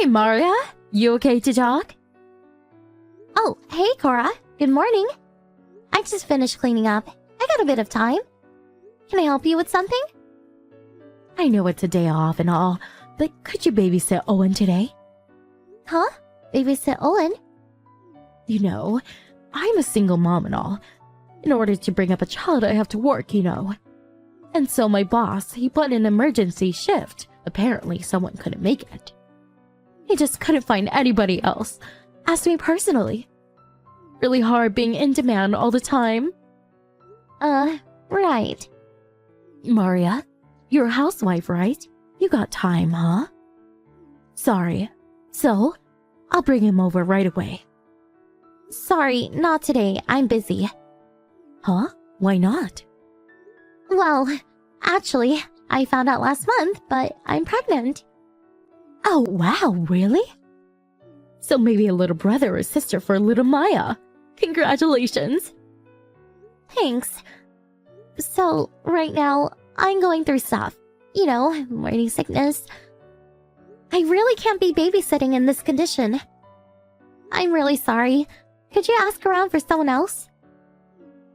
Hey, Maria. You okay to talk? Oh, hey, Cora. Good morning. I just finished cleaning up. I got a bit of time. Can I help you with something? I know it's a day off and all, but could you babysit Owen today? Huh? Babysit Owen? You know, I'm a single mom and all. In order to bring up a child, I have to work, you know. And so my boss, he put an emergency shift. Apparently, someone couldn't make it. He just couldn't find anybody else. Asked me personally. Really hard being in demand all the time. Right. Maria, you're a housewife, right? You got time, huh? Sorry. So, I'll bring him over right away. Sorry, not today. I'm busy. Huh? Why not? Well, actually, I found out last month, but I'm pregnant. Oh, wow, really? So maybe a little brother or sister for little Maya. Congratulations. Thanks. So, right now, I'm going through stuff. You know, morning sickness. I really can't be babysitting in this condition. I'm really sorry. Could you ask around for someone else?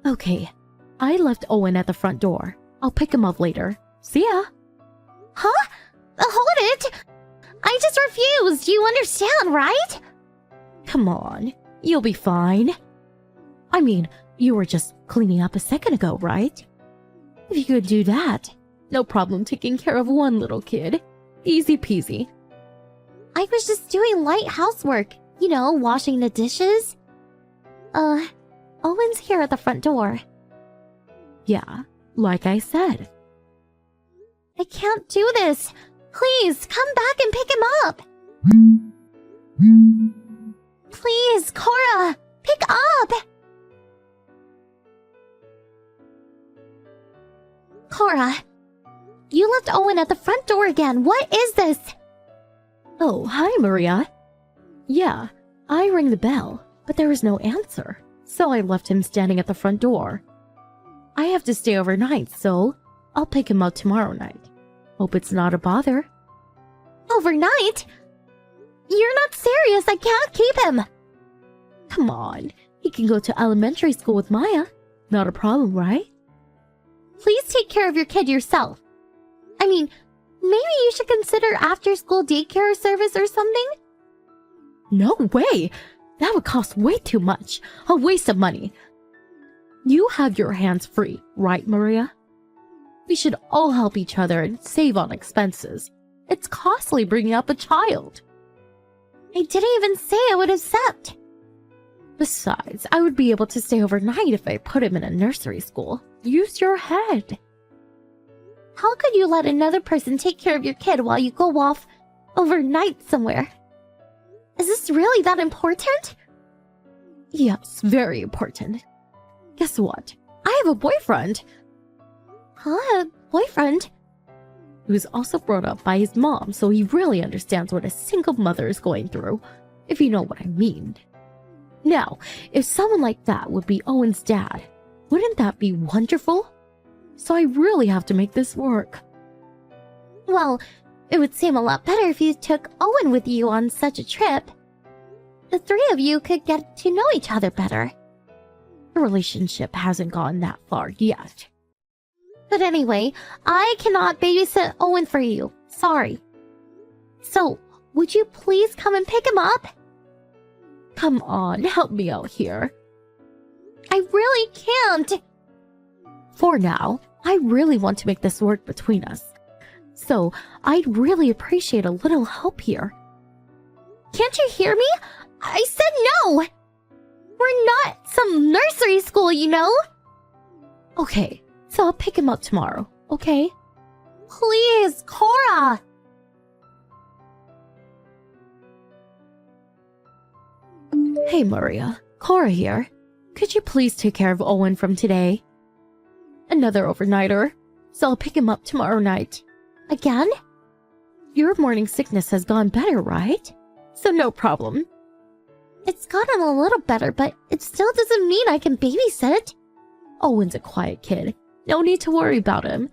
Okay. I left Owen at the front door. I'll pick him up later. See ya. Huh? Hold it! I just refused. You understand, right? Come on. You'll be fine. I mean, you were just cleaning up a second ago, right? If you could do that, no problem taking care of one little kid. Easy peasy. I was just doing light housework. You know, washing the dishes. Owen's here at the front door. Yeah, like I said. I can't do this. Please, come back and pick him up. Please, Cora, pick up. Cora, you left Owen at the front door again. What is this? Oh, hi, Maria. Yeah, I rang the bell, but there was no answer, so I left him standing at the front door. I have to stay overnight, so I'll pick him up tomorrow night. Hope it's not a bother. Overnight? You're not serious. I can't keep him. Come on, he can go to elementary school with Maya. Not a problem, right? Please take care of your kid yourself. I mean, maybe you should consider after-school daycare service or something? No way! That would cost way too much. A waste of money. You have your hands free, right, Maria? We should all help each other and save on expenses. It's costly bringing up a child. I didn't even say I would accept. Besides, I would be able to stay overnight if I put him in a nursery school. Use your head. How could you let another person take care of your kid while you go off overnight somewhere? Is this really that important? Yes, very important. Guess what? I have a boyfriend. Huh? A boyfriend? He was also brought up by his mom, so he really understands what a single mother is going through, if you know what I mean. Now, if someone like that would be Owen's dad, wouldn't that be wonderful? So I really have to make this work. Well, it would seem a lot better if you took Owen with you on such a trip. The three of you could get to know each other better. The relationship hasn't gone that far yet. But anyway, I cannot babysit Owen for you. Sorry. So, would you please come and pick him up? Come on, help me out here. I really can't. For now, I really want to make this work between us. So, I'd really appreciate a little help here. Can't you hear me? I said no! We're not some nursery school, you know? Okay, so I'll pick him up tomorrow, okay? Please, Cora! Hey, Maria. Cora here. Could you please take care of Owen from today? Another overnighter, so I'll pick him up tomorrow night. Again? Your morning sickness has gone better, right? So no problem. It's gotten a little better, but it still doesn't mean I can babysit. Owen's a quiet kid. No need to worry about him.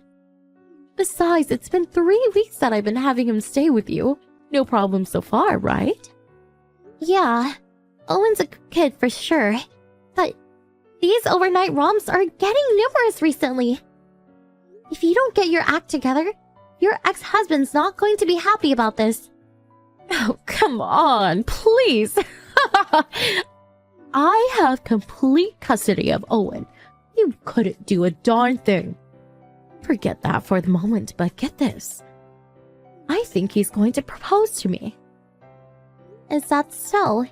Besides, it's been 3 weeks that I've been having him stay with you. No problem so far, right? Yeah, Owen's a good kid for sure. But these overnight ROMs are getting numerous recently. If you don't get your act together, your ex-husband's not going to be happy about this. Oh, come on, please. I have complete custody of Owen. You couldn't do a darn thing. Forget that for the moment, but get this. I think he's going to propose to me. Is that so?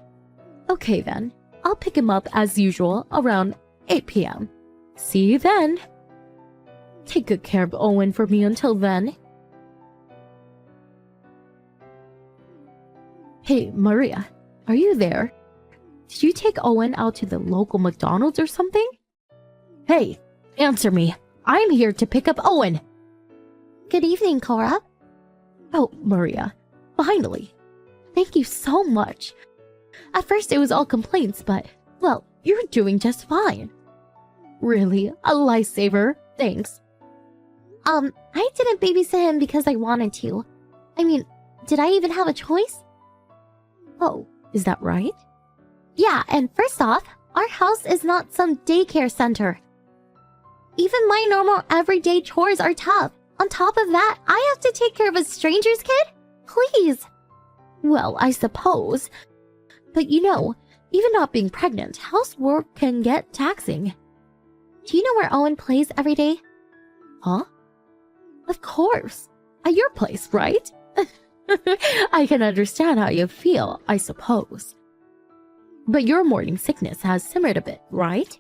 Okay then, I'll pick him up as usual around 8 p.m. See you then. Take good care of Owen for me until then. Hey, Maria, are you there? Did you take Owen out to the local McDonald's or something? Hey, answer me. I'm here to pick up Owen. Good evening, Cora. Oh, Maria, finally. Thank you so much. At first it was all complaints, but, well, you're doing just fine. Really, a lifesaver. Thanks. I didn't babysit him because I wanted to. I mean, did I even have a choice? Oh, is that right? Yeah, and first off, our house is not some daycare center. Even my normal everyday chores are tough. On top of that, I have to take care of a stranger's kid? Please. Well, I suppose. But you know, even not being pregnant, housework can get taxing. Do you know where Owen plays every day? Huh? Of course. At your place, right? I can understand how you feel, I suppose. But your morning sickness has simmered a bit, right?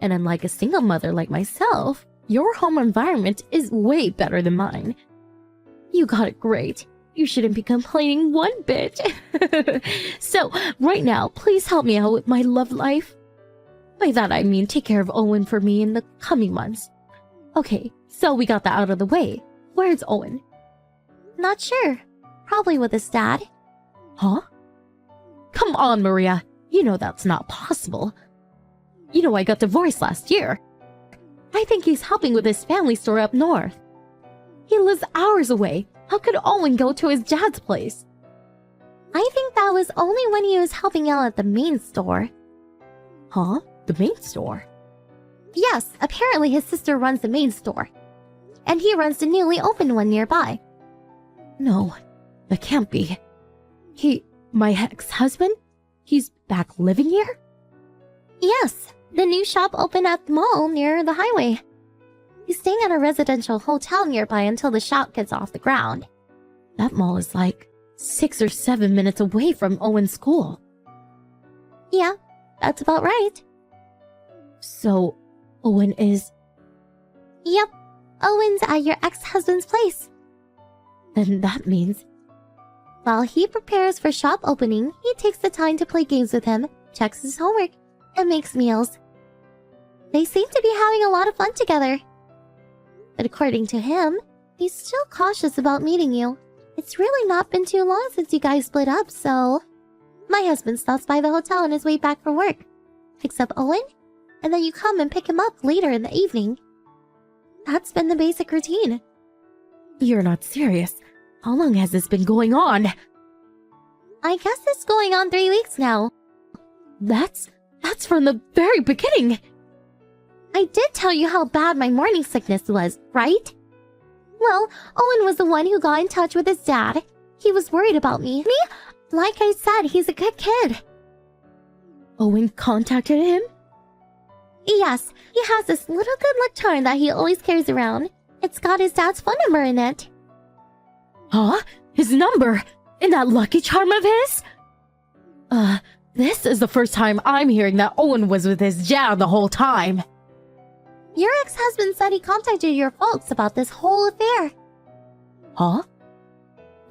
And unlike a single mother like myself, your home environment is way better than mine. You got it great. You shouldn't be complaining one bit. So, right now, please help me out with my love life. By that I mean take care of Owen for me in the coming months. Okay, so we got that out of the way. Where's Owen? Not sure. Probably with his dad. Huh? Come on, Maria. You know that's not possible. You know I got divorced last year. I think he's helping with his family store up north. He lives hours away. How could Owen go to his dad's place? I think that was only when he was helping out at the main store. Huh? The main store? Yes, apparently his sister runs the main store. And he runs the newly opened one nearby. No, that can't be. My ex-husband? He's back living here? Yes, the new shop opened at the mall near the highway. He's staying at a residential hotel nearby until the shop gets off the ground. That mall is like 6 or 7 minutes away from Owen's school. Yeah, that's about right. So, Owen is... Yep, Owen's at your ex-husband's place. Then that means... While he prepares for shop opening, he takes the time to play games with him, checks his homework, and makes meals. They seem to be having a lot of fun together. But according to him, he's still cautious about meeting you. It's really not been too long since you guys split up, so... My husband stops by the hotel on his way back from work, picks up Owen, and then you come and pick him up later in the evening. That's been the basic routine. You're not serious. How long has this been going on? I guess it's going on 3 weeks now. That's from the very beginning. I did tell you how bad my morning sickness was, right? Well, Owen was the one who got in touch with his dad. He was worried about me. Like I said, he's a good kid. Owen contacted him? Yes, he has this little good luck charm that he always carries around. It's got his dad's phone number in it. Huh? His number? In that lucky charm of his? This is the first time I'm hearing that Owen was with his dad the whole time. Your ex-husband said he contacted your folks about this whole affair. Huh?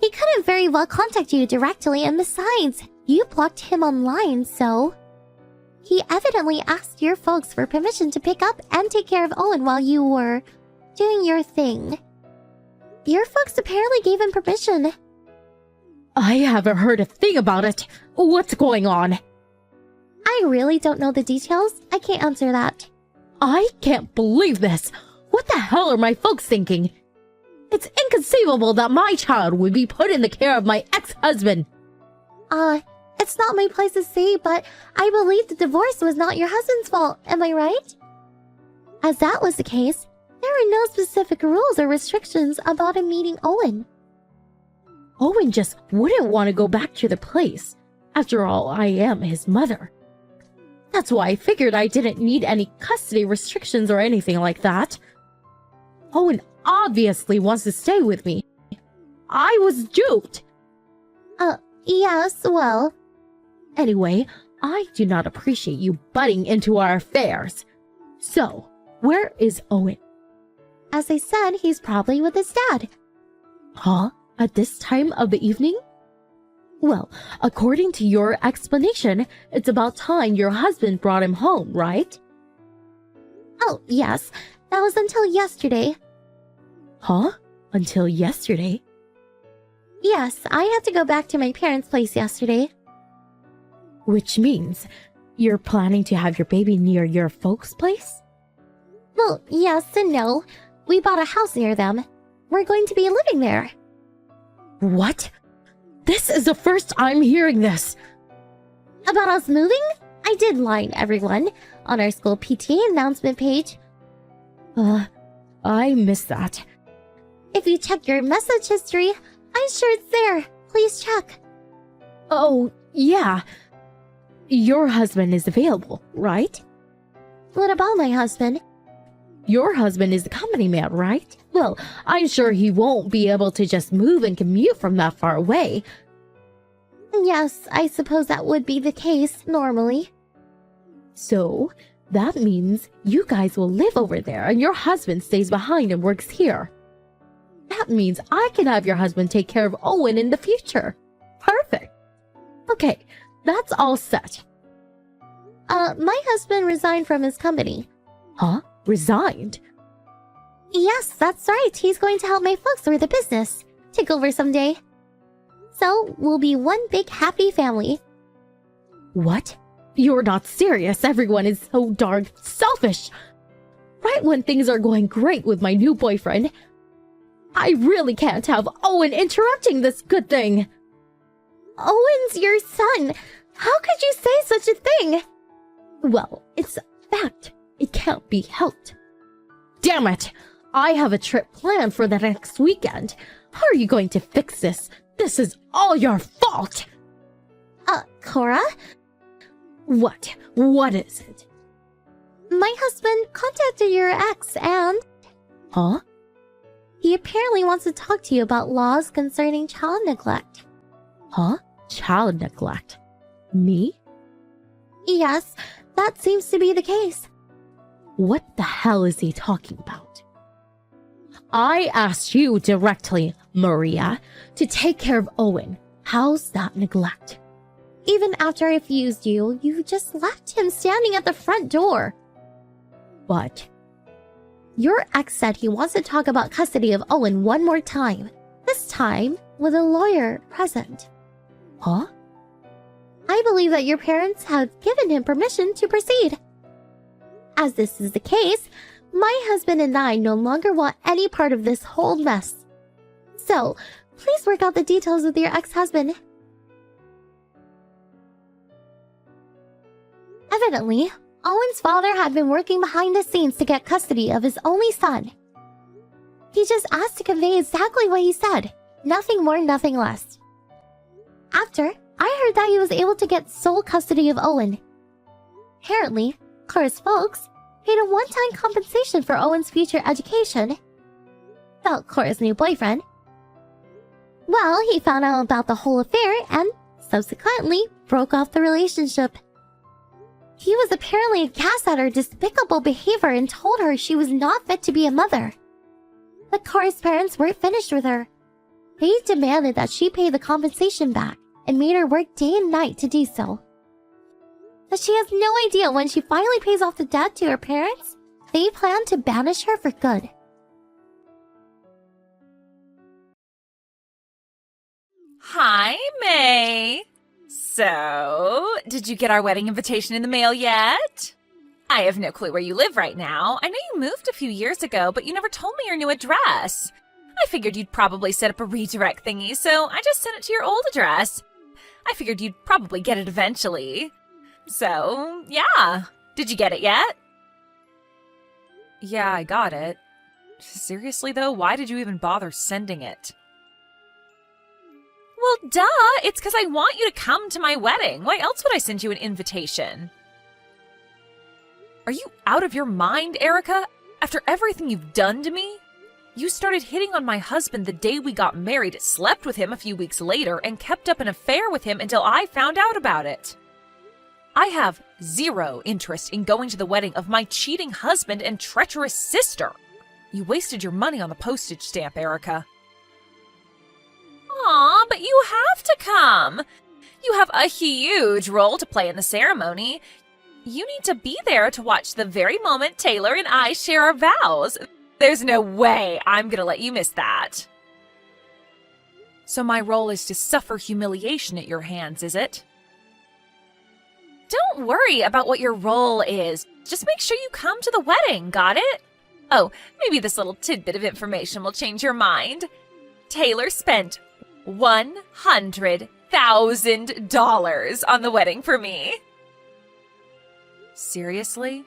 He couldn't very well contact you directly, and besides, you blocked him online, so... He evidently asked your folks for permission to pick up and take care of Owen while you were doing your thing. Your folks apparently gave him permission. I haven't heard a thing about it. What's going on? I really don't know the details. I can't answer that. I can't believe this. What the hell are my folks thinking? It's inconceivable that my child would be put in the care of my ex-husband. It's not my place to say, but I believe the divorce was not your husband's fault, am I right? As that was the case, there were no specific rules or restrictions about him meeting Owen. Owen just wouldn't want to go back to the place. After all, I am his mother. That's why I figured I didn't need any custody restrictions or anything like that. Owen obviously wants to stay with me. I was duped. Yes, well... Anyway, I do not appreciate you butting into our affairs. So, where is Owen? As I said, he's probably with his dad. Huh? At this time of the evening? Well, according to your explanation, it's about time your husband brought him home, right? Oh, yes. That was until yesterday. Huh? Until yesterday? Yes, I had to go back to my parents' place yesterday. Which means you're planning to have your baby near your folks' place? Well, yes and no. We bought a house near them. We're going to be living there. What? This is the first I'm hearing this. About us moving? I did line everyone on our school PTA announcement page. I missed that. If you check your message history, I'm sure it's there. Please check. Oh, yeah. Your husband is available, right? What about my husband? Your husband is the company man, right? Well, I'm sure he won't be able to just move and commute from that far away. Yes, I suppose that would be the case, normally. So, that means you guys will live over there and your husband stays behind and works here. That means I can have your husband take care of Owen in the future. Perfect. Okay, that's all set. My husband resigned from his company. Huh? Resigned? Yes, that's right. He's going to help my folks with the business. Take over someday. So, we'll be one big happy family. What? You're not serious. Everyone is so darn selfish. Right when things are going great with my new boyfriend, I really can't have Owen interrupting this good thing. Owen's your son. How could you say such a thing? Well, it's a fact. It can't be helped. Damn it! I have a trip planned for the next weekend. How are you going to fix this? This is all your fault! Cora? What? What is it? My husband contacted your ex and... Huh? He apparently wants to talk to you about laws concerning child neglect. Huh? Child neglect? Me? Yes, that seems to be the case. What the hell is he talking about? I asked you directly, Maria, to take care of Owen. How's that neglect? Even after I refused you, you just left him standing at the front door. What? Your ex said he wants to talk about custody of Owen one more time. This time, with a lawyer present. Huh? I believe that your parents have given him permission to proceed. As this is the case, my husband and I no longer want any part of this whole mess. So, please work out the details with your ex-husband. Evidently, Owen's father had been working behind the scenes to get custody of his only son. He just asked to convey exactly what he said. Nothing more, nothing less. After, I heard that he was able to get sole custody of Owen. Apparently, Cora's folks paid a one-time compensation for Owen's future education. About Cora's new boyfriend. Well, he found out about the whole affair and, subsequently, broke off the relationship. He was apparently aghast at her despicable behavior and told her she was not fit to be a mother. But Cora's parents weren't finished with her. They demanded that she pay the compensation back and made her work day and night to do so. But she has no idea when she finally pays off the debt to her parents, they plan to banish her for good. Hi, May. So, did you get our wedding invitation in the mail yet? I have no clue where you live right now. I know you moved a few years ago, but you never told me your new address. I figured you'd probably set up a redirect thingy, so I just sent it to your old address. I figured you'd probably get it eventually. So, yeah. Did you get it yet? Yeah, I got it. Seriously, though, why did you even bother sending it? Well, duh! It's because I want you to come to my wedding. Why else would I send you an invitation? Are you out of your mind, Erica? After everything you've done to me? You started hitting on my husband the day we got married, slept with him a few weeks later, and kept up an affair with him until I found out about it. I have zero interest in going to the wedding of my cheating husband and treacherous sister. You wasted your money on the postage stamp, Erica. Aw, but you have to come. You have a huge role to play in the ceremony. You need to be there to watch the very moment Taylor and I share our vows. There's no way I'm gonna let you miss that. So my role is to suffer humiliation at your hands, is it? Don't worry about what your role is. Just make sure you come to the wedding, got it? Oh, maybe this little tidbit of information will change your mind. Taylor spent $100,000 on the wedding for me. Seriously?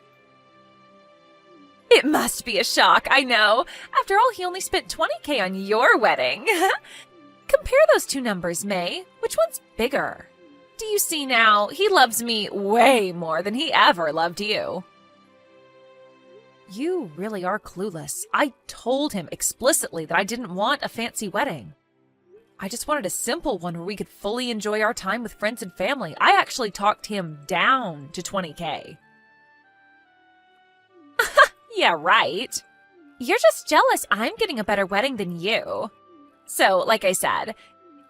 It must be a shock, I know. After all, he only spent $20,000 on your wedding. Compare those two numbers, May. Which one's bigger? Do you see now? He loves me way more than he ever loved you. You really are clueless. I told him explicitly that I didn't want a fancy wedding. I just wanted a simple one where we could fully enjoy our time with friends and family. I actually talked him down to $20,000. Yeah, right. You're just jealous I'm getting a better wedding than you. So, like I said,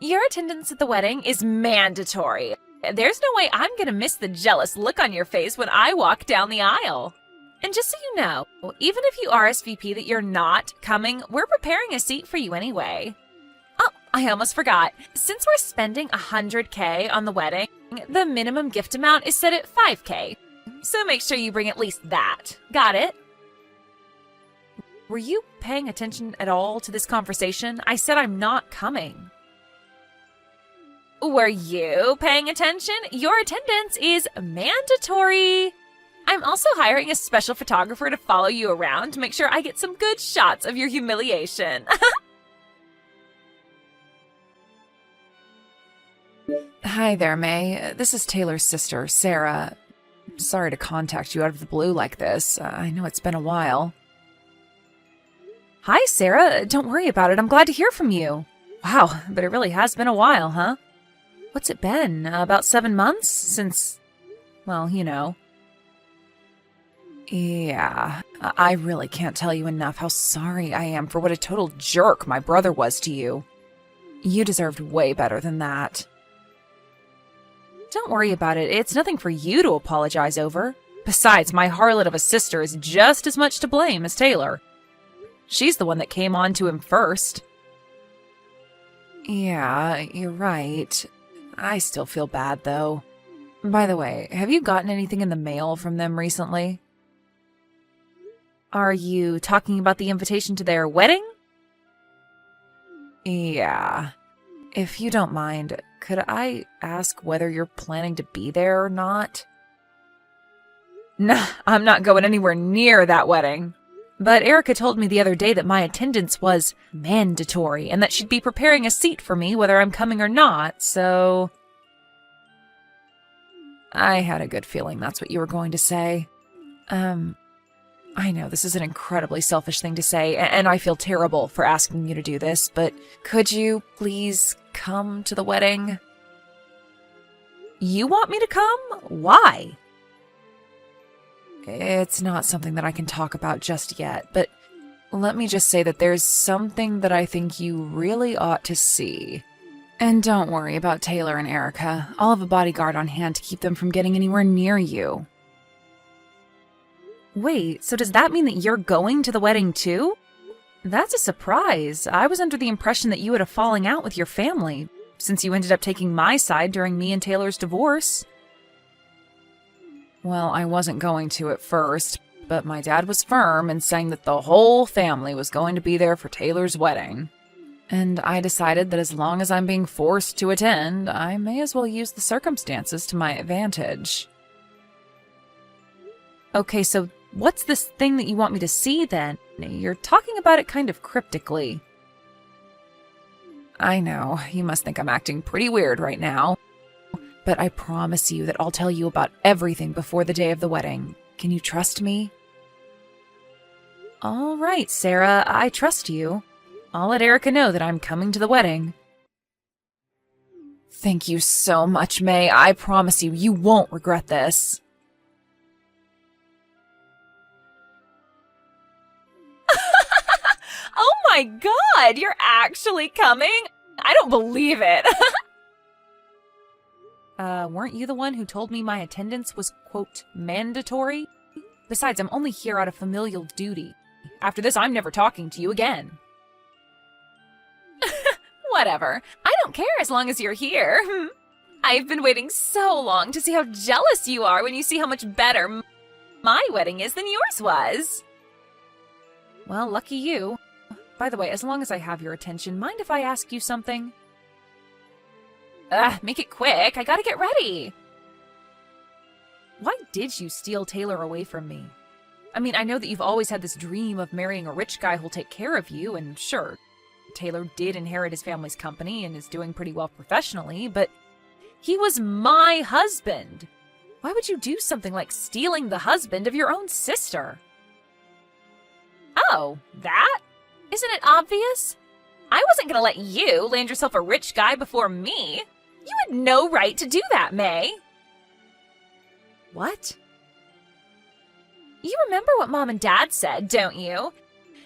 your attendance at the wedding is mandatory. There's no way I'm gonna miss the jealous look on your face when I walk down the aisle. And just so you know, even if you RSVP that you're not coming, we're preparing a seat for you anyway. Oh, I almost forgot. Since we're spending $100,000 on the wedding, the minimum gift amount is set at $5,000. So make sure you bring at least that. Got it? Were you paying attention at all to this conversation? I said I'm not coming. Were you paying attention? Your attendance is mandatory. I'm also hiring a special photographer to follow you around to make sure I get some good shots of your humiliation. Hi there, May. This is Taylor's sister, Sarah. Sorry to contact you out of the blue like this. I know it's been a while. Hi, Sarah. Don't worry about it. I'm glad to hear from you. Wow, but it really has been a while, huh? What's it been? About 7 months? Since, well, you know. Yeah, I really can't tell you enough how sorry I am for what a total jerk my brother was to you. You deserved way better than that. Don't worry about it. It's nothing for you to apologize over. Besides, my harlot of a sister is just as much to blame as Taylor. She's the one that came on to him first. Yeah, you're right. I still feel bad, though. By the way, have you gotten anything in the mail from them recently? Are you talking about the invitation to their wedding? Yeah. If you don't mind, could I ask whether you're planning to be there or not? Nah, I'm not going anywhere near that wedding. But Erica told me the other day that my attendance was mandatory and that she'd be preparing a seat for me whether I'm coming or not, so... I had a good feeling that's what you were going to say. I know this is an incredibly selfish thing to say, and I feel terrible for asking you to do this, but could you please come to the wedding? You want me to come? Why? It's not something that I can talk about just yet, but let me just say that there's something that I think you really ought to see. And don't worry about Taylor and Erica. I'll have a bodyguard on hand to keep them from getting anywhere near you. Wait, so does that mean that you're going to the wedding too? That's a surprise. I was under the impression that you had a falling out with your family, since you ended up taking my side during me and Taylor's divorce. Well, I wasn't going to at first, but my dad was firm in saying that the whole family was going to be there for Taylor's wedding. And I decided that as long as I'm being forced to attend, I may as well use the circumstances to my advantage. Okay, so what's this thing that you want me to see then? You're talking about it kind of cryptically. I know, you must think I'm acting pretty weird right now. But I promise you that I'll tell you about everything before the day of the wedding. Can you trust me? All right, Sarah, I trust you. I'll let Erica know that I'm coming to the wedding. Thank you so much, May. I promise you, you won't regret this. Oh my god, you're actually coming? I don't believe it. Weren't you the one who told me my attendance was, quote, mandatory? Besides, I'm only here out of familial duty. After this, I'm never talking to you again. Whatever. I don't care as long as you're here. I've been waiting so long to see how jealous you are when you see how much better my wedding is than yours was. Well, lucky you. By the way, as long as I have your attention, mind if I ask you something? Make it quick. I gotta get ready. Why did you steal Taylor away from me? I mean, I know that you've always had this dream of marrying a rich guy who'll take care of you, and sure, Taylor did inherit his family's company and is doing pretty well professionally, but he was my husband. Why would you do something like stealing the husband of your own sister? Oh, that? Isn't it obvious? I wasn't gonna let you land yourself a rich guy before me. You had no right to do that, May. What? You remember what Mom and Dad said, don't you?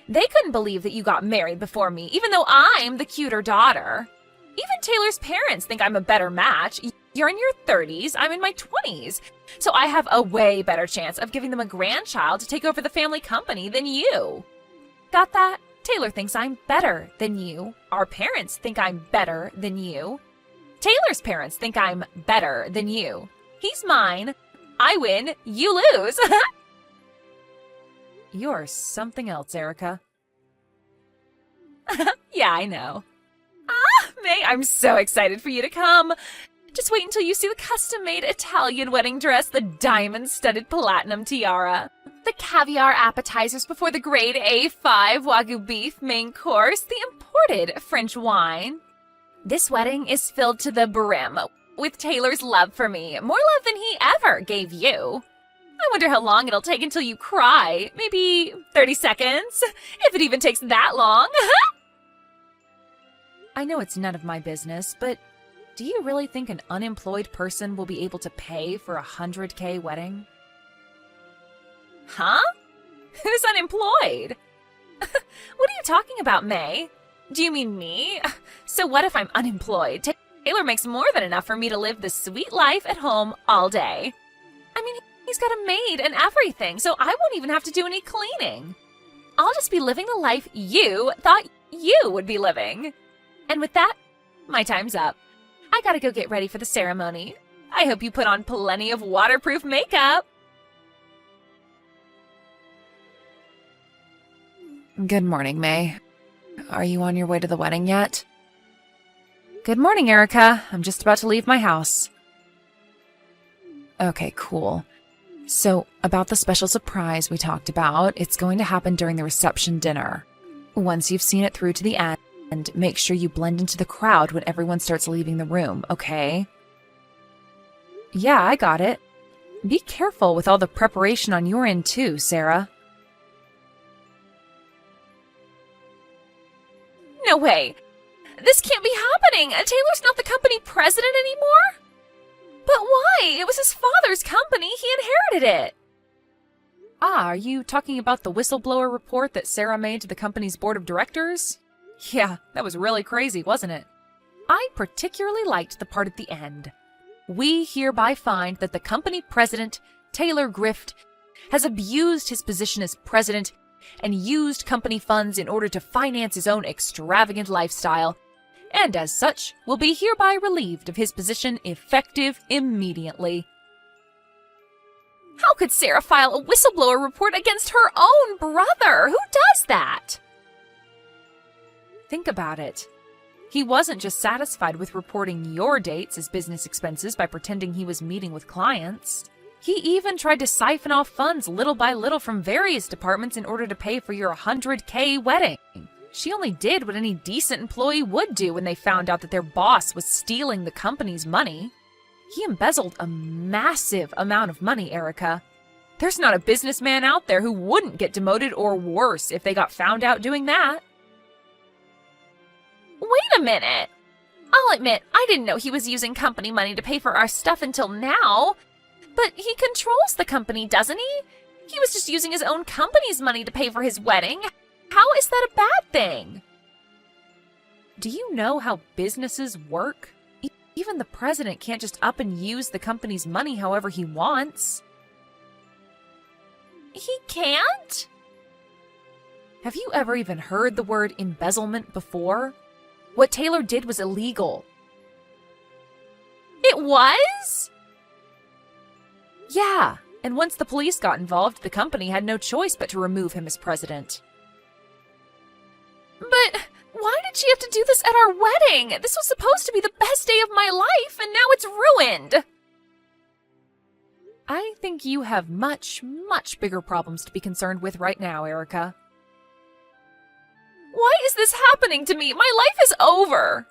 They couldn't believe that you got married before me, even though I'm the cuter daughter. Even Taylor's parents think I'm a better match. You're in your 30s, I'm in my 20s. So I have a way better chance of giving them a grandchild to take over the family company than you. Got that? Taylor thinks I'm better than you. Our parents think I'm better than you. Taylor's parents think I'm better than you. He's mine. I win, you lose. You're something else, Erica. Yeah, I know. May, I'm so excited for you to come. Just wait until you see the custom-made Italian wedding dress, the diamond-studded platinum tiara, the caviar appetizers before the grade A5 Wagyu beef main course, the imported French wine. This wedding is filled to the brim with Taylor's love for me, more love than he ever gave you. I wonder how long it'll take until you cry. Maybe 30 seconds, if it even takes that long. I know it's none of my business, but do you really think an unemployed person will be able to pay for a $100K wedding? Huh? Who's unemployed? What are you talking about, May? Do you mean me? So what if I'm unemployed? Taylor makes more than enough for me to live the sweet life at home all day. I mean, he's got a maid and everything, so I won't even have to do any cleaning. I'll just be living the life you thought you would be living. And with that, my time's up. I gotta go get ready for the ceremony. I hope you put on plenty of waterproof makeup. Good morning, May. Are you on your way to the wedding yet? Good morning, Erica. I'm just about to leave my house. Okay, cool. So, about the special surprise we talked about, it's going to happen during the reception dinner. Once you've seen it through to the end, make sure you blend into the crowd when everyone starts leaving the room, okay? Yeah, I got it. Be careful with all the preparation on your end too, Sarah. No way. This can't be happening. Taylor's not the company president anymore? But why? It was his father's company. He inherited it. Ah, are you talking about the whistleblower report that Sarah made to the company's board of directors? Yeah, that was really crazy, wasn't it? I particularly liked the part at the end. We hereby find that the company president, Taylor Grift, has abused his position as president and used company funds in order to finance his own extravagant lifestyle, and as such will be hereby relieved of his position effective immediately. How could Sarah file a whistleblower report against her own brother? Who does that? Think about it. He wasn't just satisfied with reporting your dates as business expenses by pretending he was meeting with clients. He even tried to siphon off funds little by little from various departments in order to pay for your $100K wedding. She only did what any decent employee would do when they found out that their boss was stealing the company's money. He embezzled a massive amount of money, Erica. There's not a businessman out there who wouldn't get demoted or worse if they got found out doing that. Wait a minute. I'll admit, I didn't know he was using company money to pay for our stuff until now. But he controls the company, doesn't he? He was just using his own company's money to pay for his wedding. How is that a bad thing? Do you know how businesses work? Even the president can't just up and use the company's money however he wants. He can't? Have you ever even heard the word embezzlement before? What Taylor did was illegal. It was? Yeah, and once the police got involved, the company had no choice but to remove him as president. But why did she have to do this at our wedding? This was supposed to be the best day of my life, and now it's ruined. I think you have much, much bigger problems to be concerned with right now, Erica. Why is this happening to me? My life is over.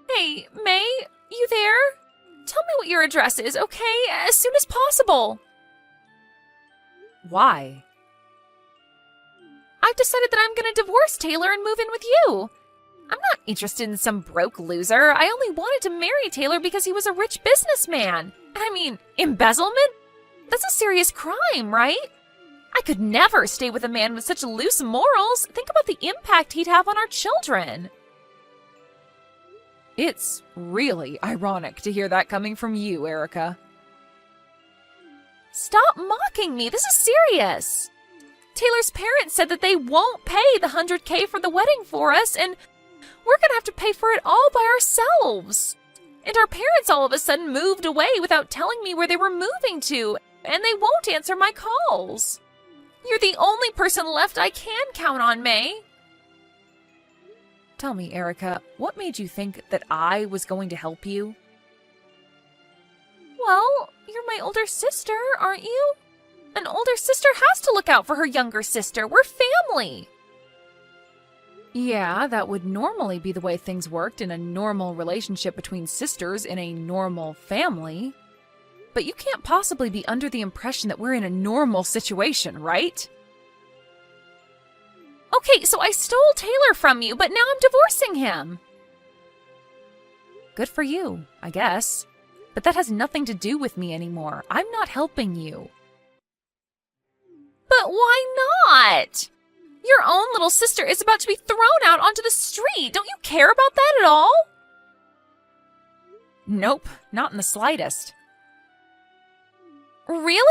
Hey, May, you there? Tell me what your address is, okay? As soon as possible. Why? I've decided that I'm going to divorce Taylor and move in with you. I'm not interested in some broke loser. I only wanted to marry Taylor because he was a rich businessman. I mean, embezzlement? That's a serious crime, right? I could never stay with a man with such loose morals. Think about the impact he'd have on our children. It's really ironic to hear that coming from you, Erica. Stop mocking me. This is serious. Taylor's parents said that they won't pay the $100K for the wedding for us, and we're gonna have to pay for it all by ourselves. And our parents all of a sudden moved away without telling me where they were moving to, and they won't answer my calls. You're the only person left I can count on, May. Tell me, Erica, what made you think that I was going to help you? Well, you're my older sister, aren't you? An older sister has to look out for her younger sister. We're family. Yeah, that would normally be the way things worked in a normal relationship between sisters in a normal family. But you can't possibly be under the impression that we're in a normal situation, right? Okay, so I stole Taylor from you, but now I'm divorcing him. Good for you, I guess. But that has nothing to do with me anymore. I'm not helping you. But why not? Your own little sister is about to be thrown out onto the street. Don't you care about that at all? Nope, not in the slightest. Really?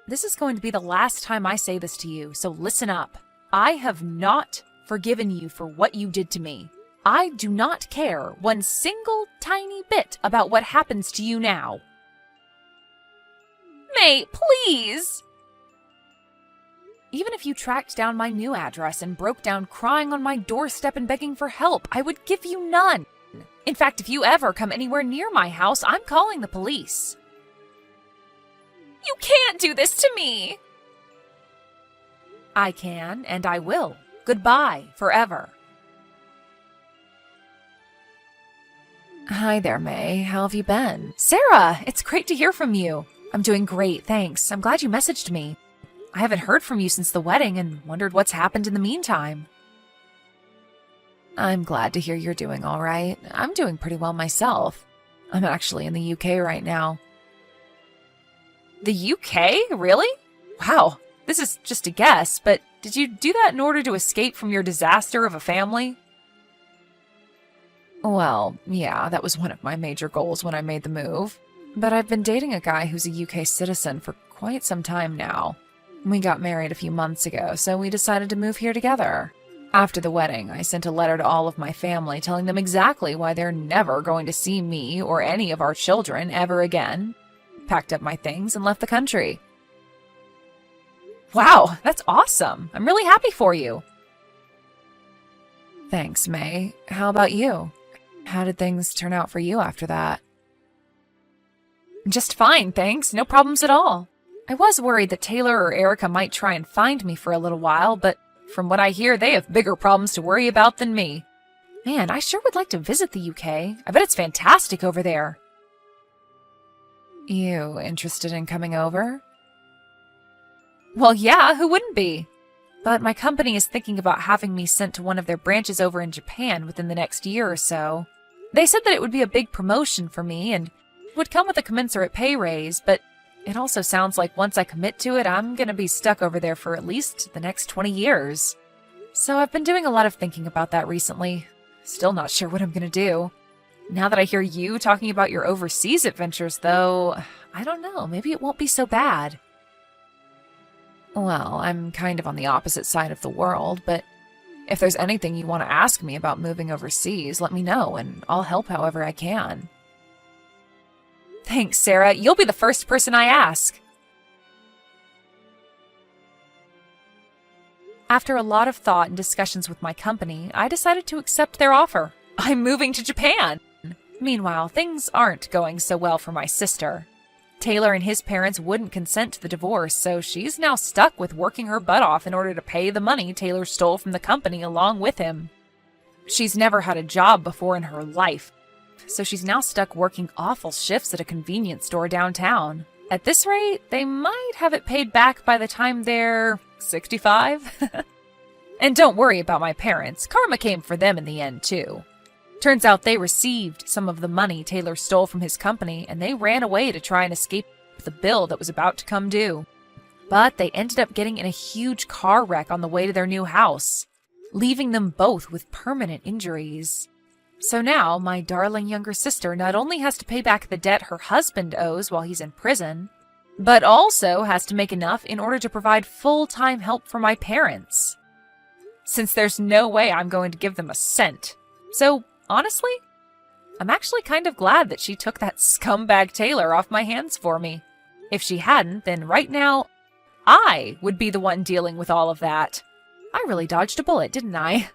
This is going to be the last time I say this to you, so listen up. I have not forgiven you for what you did to me. I do not care one single tiny bit about what happens to you now. May, please. Even if you tracked down my new address and broke down crying on my doorstep and begging for help, I would give you none. In fact, if you ever come anywhere near my house, I'm calling the police. You can't do this to me. I can, and I will. Goodbye, forever. Hi there, May. How have you been? Sarah, it's great to hear from you. I'm doing great, thanks. I'm glad you messaged me. I haven't heard from you since the wedding and wondered what's happened in the meantime. I'm glad to hear you're doing all right. I'm doing pretty well myself. I'm actually in the UK right now. The UK? Really? Wow, this is just a guess, but did you do that in order to escape from your disaster of a family? Well, yeah, that was one of my major goals when I made the move. But I've been dating a guy who's a UK citizen for quite some time now. We got married a few months ago, so we decided to move here together. After the wedding, I sent a letter to all of my family telling them exactly why they're never going to see me or any of our children ever again. Packed up my things and left the country. Wow, that's awesome. I'm really happy for you. Thanks, May. How about you? How did things turn out for you after that? Just fine, thanks. No problems at all. I was worried that Taylor or Erica might try and find me for a little while, but from what I hear, they have bigger problems to worry about than me. Man, I sure would like to visit the UK. I bet it's fantastic over there. You interested in coming over? Well, yeah, who wouldn't be? But my company is thinking about having me sent to one of their branches over in Japan within the next year or so. They said that it would be a big promotion for me and would come with a commensurate pay raise, but it also sounds like once I commit to it, I'm gonna be stuck over there for at least the next 20 years. So I've been doing a lot of thinking about that recently. Still not sure what I'm gonna do. Now that I hear you talking about your overseas adventures, though, I don't know, maybe it won't be so bad. Well, I'm kind of on the opposite side of the world, but if there's anything you want to ask me about moving overseas, let me know, and I'll help however I can. Thanks, Sarah. You'll be the first person I ask. After a lot of thought and discussions with my company, I decided to accept their offer. I'm moving to Japan. Meanwhile, things aren't going so well for my sister. Taylor and his parents wouldn't consent to the divorce, so she's now stuck with working her butt off in order to pay the money Taylor stole from the company along with him. She's never had a job before in her life, so she's now stuck working awful shifts at a convenience store downtown. At this rate, they might have it paid back by the time they're 65. And don't worry about my parents. Karma came for them in the end, too. Turns out they received some of the money Taylor stole from his company, and they ran away to try and escape the bill that was about to come due. But they ended up getting in a huge car wreck on the way to their new house, leaving them both with permanent injuries. So now, my darling younger sister not only has to pay back the debt her husband owes while he's in prison, but also has to make enough in order to provide full-time help for my parents. Since there's no way I'm going to give them a cent. So, honestly, I'm actually kind of glad that she took that scumbag Taylor off my hands for me. If she hadn't, then right now, I would be the one dealing with all of that. I really dodged a bullet, didn't I?